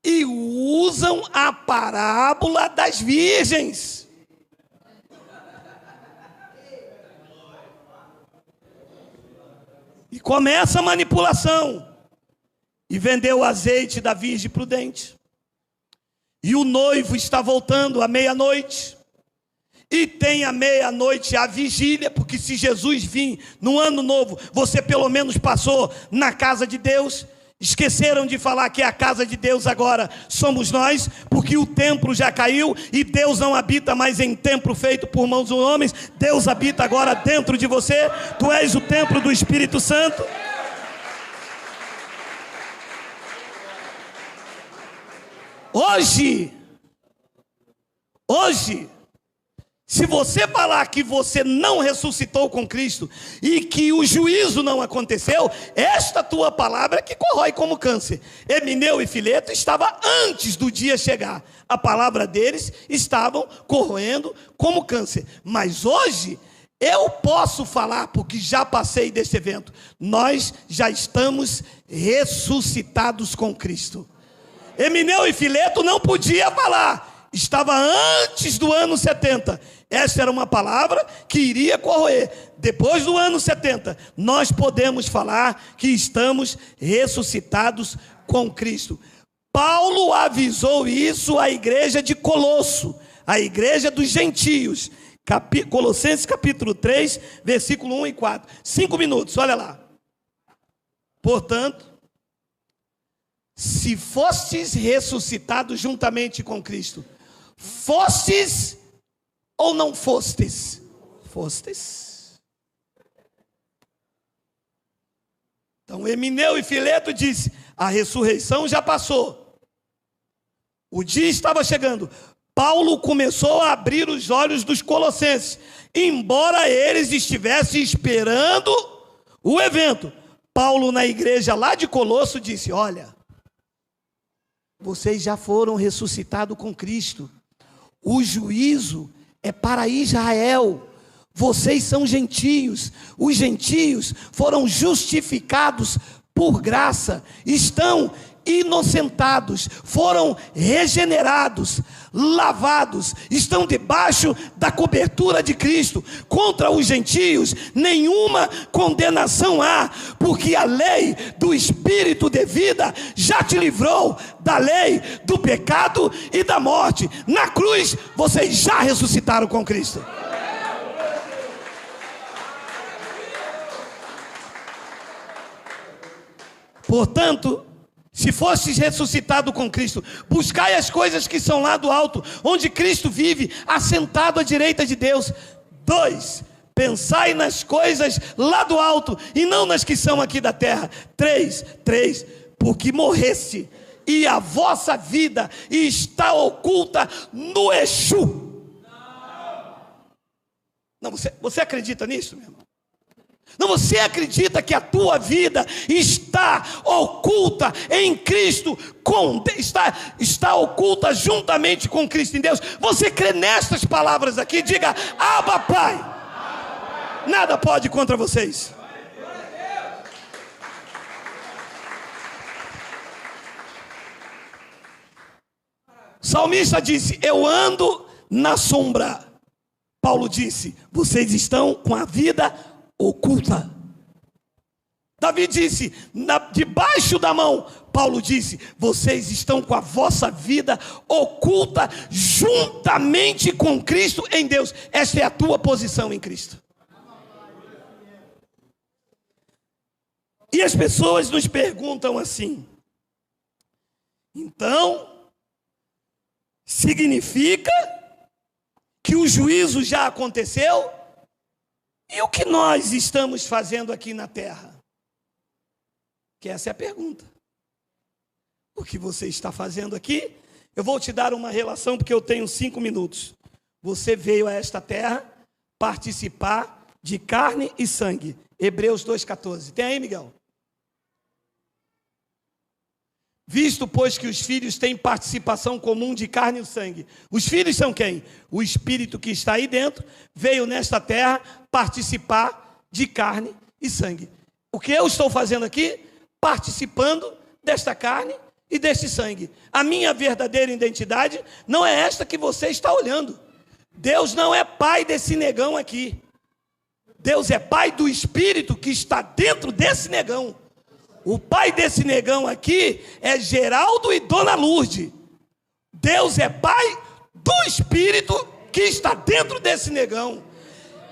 [SPEAKER 2] E usam a parábola das virgens. E começa a manipulação. E vendeu o azeite da virgem prudente. E o noivo está voltando à meia-noite. E tem à meia-noite a vigília, porque se Jesus vir no ano novo, você pelo menos passou na casa de Deus. Esqueceram de falar que a casa de Deus agora somos nós, porque o templo já caiu e Deus não habita mais em templo feito por mãos de homens. Deus habita agora dentro de você. Tu és o templo do Espírito Santo. Hoje, se você falar que você não ressuscitou com Cristo e que o juízo não aconteceu, esta tua palavra que corrói como câncer. Emineu e Fileto estavam antes do dia chegar. A palavra deles estavam corroendo como câncer. Mas hoje eu posso falar, porque já passei desse evento. Nós já estamos ressuscitados com Cristo. Emineu e Fileto não podia falar. Estava antes do ano 70. Essa era uma palavra que iria corroer. Depois do ano 70, nós podemos falar que estamos ressuscitados com Cristo. Paulo avisou isso à igreja de Colosso, a igreja dos gentios. Colossenses capítulo 3, versículo 1 e 4. 5 minutos, olha lá. Portanto, se fostes ressuscitados juntamente com Cristo, fostes ou não fostes? Fostes. Então Emineu e Fileto disse: a ressurreição já passou, o dia estava chegando. Paulo começou a abrir os olhos dos colossenses, embora eles estivessem esperando o evento. Paulo na igreja lá de Colosso disse: olha, vocês já foram ressuscitados com Cristo. O juízo é para Israel. Vocês são gentios. Os gentios foram justificados por graça. Estão inocentados. Foram regenerados, lavados. Estão debaixo da cobertura de Cristo. Contra os gentios, nenhuma condenação há, porque a lei do Espírito de vida já te livrou da lei do pecado e da morte. Na cruz, vocês já ressuscitaram com Cristo. Portanto, se fostes ressuscitado com Cristo, buscai as coisas que são lá do alto, onde Cristo vive, assentado à direita de Deus. 2, pensai nas coisas lá do alto, e não nas que são aqui da terra. 3, porque morreste, e a vossa vida está oculta no Exu. Não, você acredita nisso, meu irmão? Não, você acredita que a tua vida está oculta em Cristo, está oculta juntamente com Cristo em Deus? Você crê nestas palavras aqui? Diga: Abba, Pai. Nada pode contra vocês. O salmista disse: eu ando na sombra. Paulo disse: vocês estão com a vida oculta. Davi disse: debaixo da mão. Paulo disse: vocês estão com a vossa vida oculta juntamente com Cristo em Deus. Esta é a tua posição em Cristo. E as pessoas nos perguntam assim: então, significa que o juízo já aconteceu? E o que nós estamos fazendo aqui na terra? Que essa é a pergunta. O que você está fazendo aqui? Eu vou te dar uma relação, porque eu tenho 5 minutos. Você veio a esta terra participar de carne e sangue. Hebreus 2,14. Tem aí, Miguel? Visto, pois, que os filhos têm participação comum de carne e sangue. Os filhos são quem? O Espírito que está aí dentro veio nesta terra participar de carne e sangue. O que eu estou fazendo aqui? Participando desta carne e deste sangue. A minha verdadeira identidade não é esta que você está olhando. Deus não é pai desse negão aqui. Deus é pai do Espírito que está dentro desse negão. O pai desse negão aqui é Geraldo e Dona Lourdes. Deus é pai do Espírito que está dentro desse negão.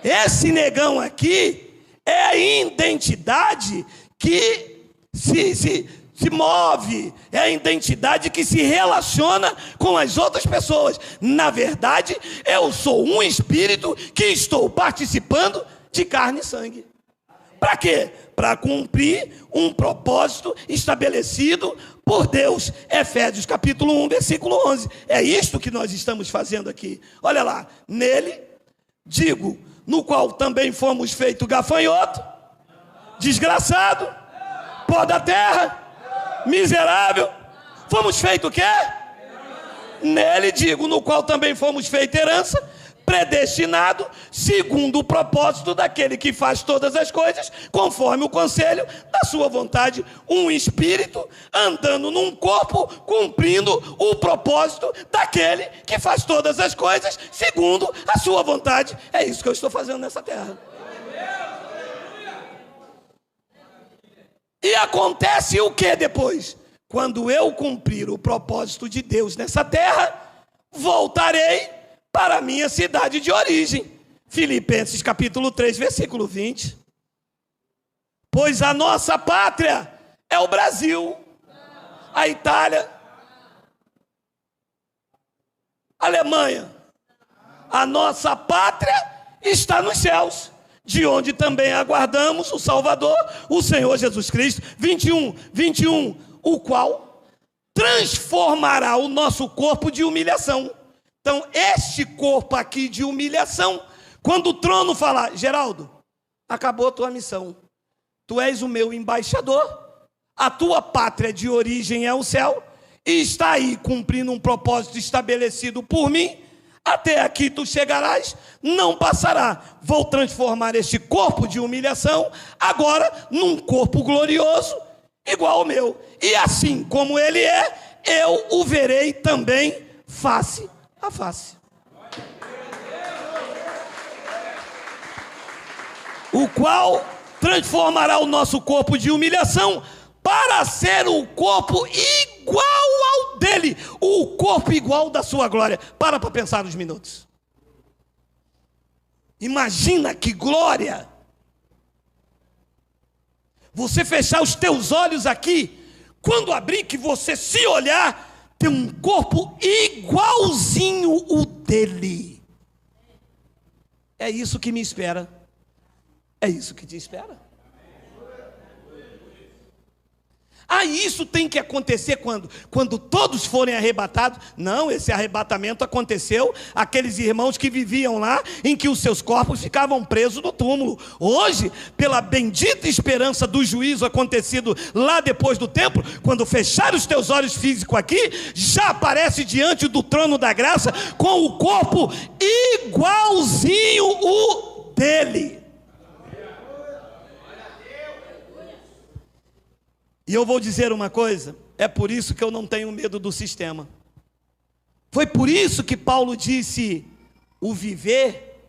[SPEAKER 2] Esse negão aqui é a identidade que se move, é a identidade que se relaciona com as outras pessoas. Na verdade, eu sou um espírito que estou participando de carne e sangue. Para quê? Para cumprir um propósito estabelecido por Deus. Efésios capítulo 1, versículo 11. É isto que nós estamos fazendo aqui. Olha lá. Nele, digo, no qual também fomos feito gafanhoto, desgraçado, pó da terra, miserável. Fomos feito o quê? Nele, digo, no qual também fomos feito herança, predestinado segundo o propósito daquele que faz todas as coisas conforme o conselho da sua vontade, um espírito andando num corpo cumprindo o propósito daquele que faz todas as coisas segundo a sua vontade. É isso que eu estou fazendo nessa terra. E acontece o que depois? Quando eu cumprir o propósito de Deus nessa terra, voltarei para a minha cidade de origem. Filipenses capítulo 3, versículo 20. Pois a nossa pátria é o Brasil, a Itália, a Alemanha. A nossa pátria está nos céus, de onde também aguardamos o Salvador, o Senhor Jesus Cristo. 21, o qual transformará o nosso corpo de humilhação. Então, este corpo aqui de humilhação, quando o trono falar, Geraldo, acabou a tua missão. Tu és o meu embaixador, a tua pátria de origem é o céu, e está aí cumprindo um propósito estabelecido por mim, até aqui tu chegarás, não passará. Vou transformar este corpo de humilhação agora num corpo glorioso, igual ao meu. E assim como ele é, eu o verei também face a face. O qual transformará o nosso corpo de humilhação para ser o corpo igual ao dele, o corpo igual da sua glória. Para pensar uns minutos. Imagina que glória! Você fechar os teus olhos aqui, quando abrir, que você se olhar, tem um corpo igualzinho o dele. É isso que me espera. É isso que te espera. Isso tem que acontecer quando todos forem arrebatados. Não, esse arrebatamento aconteceu aqueles irmãos que viviam lá, em que os seus corpos ficavam presos no túmulo. Hoje, pela bendita esperança do juízo acontecido lá depois do templo, quando fechar os teus olhos físicos aqui, já aparece diante do trono da graça com o corpo igualzinho o dele. E eu vou dizer uma coisa, é por isso que eu não tenho medo do sistema. Foi por isso que Paulo disse, o viver,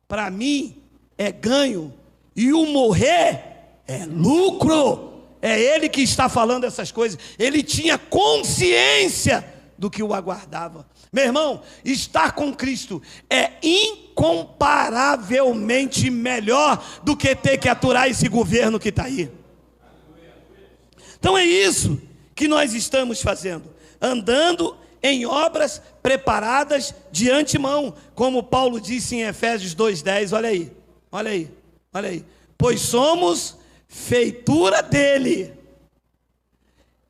[SPEAKER 2] para mim, é ganho, e o morrer é lucro. É ele que está falando essas coisas. Ele tinha consciência do que o aguardava. Meu irmão, estar com Cristo é incomparavelmente melhor do que ter que aturar esse governo que está aí. Então é isso que nós estamos fazendo, andando em obras preparadas de antemão, como Paulo disse em Efésios 2:10, olha aí, pois somos feitura dele,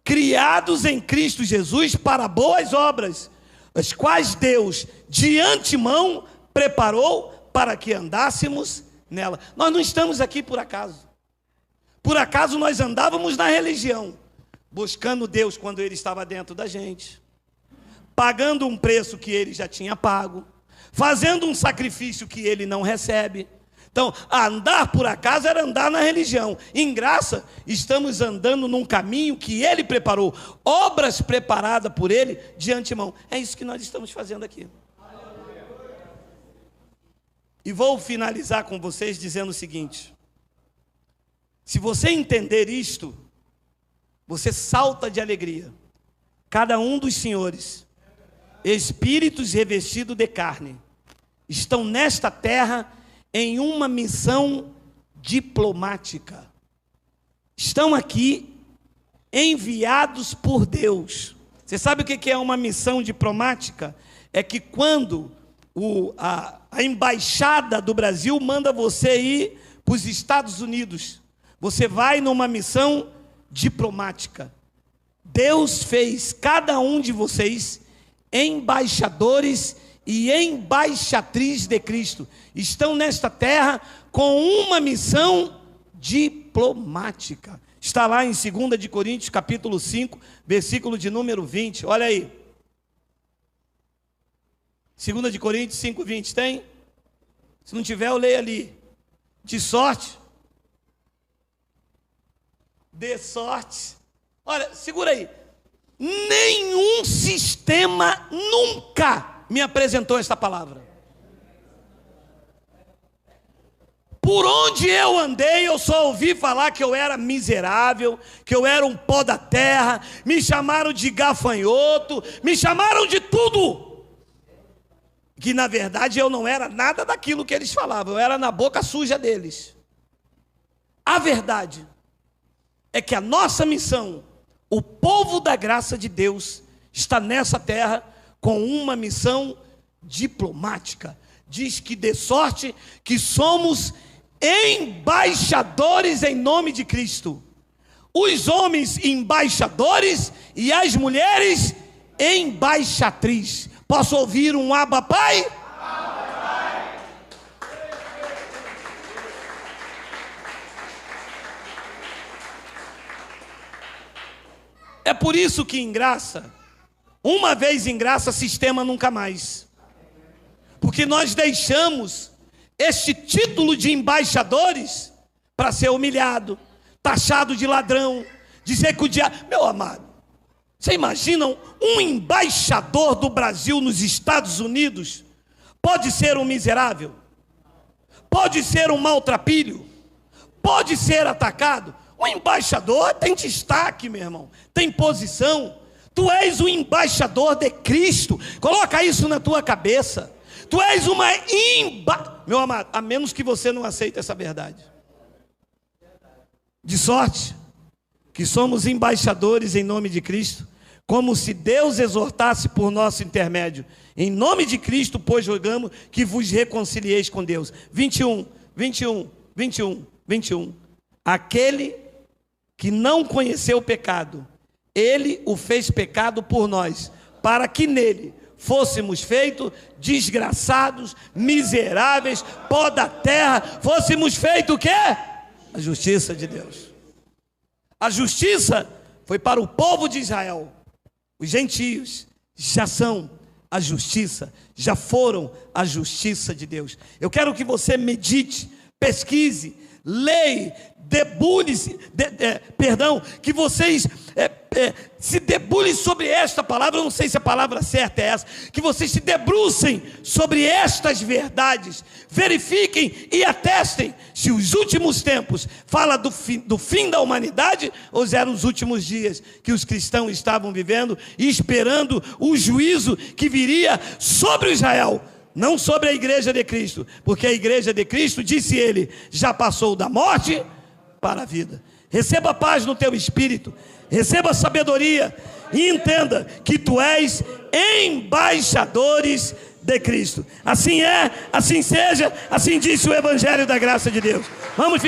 [SPEAKER 2] criados em Cristo Jesus para boas obras, as quais Deus de antemão preparou para que andássemos nela. Nós não estamos aqui por acaso. Por acaso nós andávamos na religião. buscando Deus quando Ele estava dentro da gente, pagando um preço que Ele já tinha pago, fazendo um sacrifício que Ele não recebe. Então, andar por acaso era andar na religião. Em graça, estamos andando num caminho que Ele preparou, obras preparadas por Ele de antemão. É isso que nós estamos fazendo aqui. E vou finalizar com vocês dizendo o seguinte: se você entender isto, você salta de alegria. Cada um dos senhores, espíritos revestidos de carne, estão nesta terra em uma missão diplomática. Estão aqui enviados por Deus. Você sabe o que é uma missão diplomática? É que quando a embaixada do Brasil manda você ir para os Estados Unidos, você vai numa missão diplomática. Deus fez cada um de vocês embaixadores e embaixatriz de Cristo. Estão nesta terra com uma missão diplomática. Está lá em 2 de Coríntios, capítulo 5, versículo de número 20. Olha aí. 2 de Coríntios 5, 20, tem? Se não tiver, eu leio ali. De sorte. Olha, segura aí. Nenhum sistema nunca me apresentou esta palavra. Por onde eu andei, eu só ouvi falar que eu era miserável, que eu era um pó da terra, me chamaram de gafanhoto, me chamaram de tudo. Que na verdade eu não era nada daquilo que eles falavam, eu era na boca suja deles. A verdade é que a nossa missão, o povo da graça de Deus, está nessa terra com uma missão diplomática. Diz que de sorte que somos embaixadores em nome de Cristo. Os homens embaixadores e as mulheres embaixatriz. Posso ouvir um Abba Pai? Abba Pai. É por isso que em graça, uma vez em graça, sistema nunca mais. Porque nós deixamos este título de embaixadores para ser humilhado, taxado de ladrão, dizer que o diabo... Meu amado, você imagina um embaixador do Brasil nos Estados Unidos? Pode ser um miserável, pode ser um maltrapilho, pode ser atacado. O embaixador tem destaque, meu irmão, tem posição. Tu és o embaixador de Cristo, coloca isso na tua cabeça. Tu és uma Meu amado, a menos que você não aceite essa verdade. De sorte que somos embaixadores em nome de Cristo, como se Deus exortasse por nosso intermédio. Em nome de Cristo, pois rogamos que vos reconcilieis com Deus. 21. Aquele que não conheceu o pecado, Ele o fez pecado por nós, para que nele fôssemos feitos desgraçados, miseráveis, pó da terra, fôssemos feitos o quê? A justiça de Deus. A justiça foi para o povo de Israel. Os gentios já são a justiça, já foram a justiça de Deus. Eu quero que você medite, pesquise, leia, que vocês se debulhem sobre esta palavra. Eu não sei se a palavra certa é essa, que vocês se debrucem sobre estas verdades, verifiquem e atestem se os últimos tempos fala do fim da humanidade, ou eram os últimos dias que os cristãos estavam vivendo e esperando o juízo que viria sobre Israel, não sobre a igreja de Cristo, porque a igreja de Cristo, disse ele, já passou da morte para a vida. Receba paz no teu espírito, receba sabedoria e entenda que tu és embaixadores de Cristo. Assim é, assim seja, assim disse o Evangelho da graça de Deus. Vamos ficar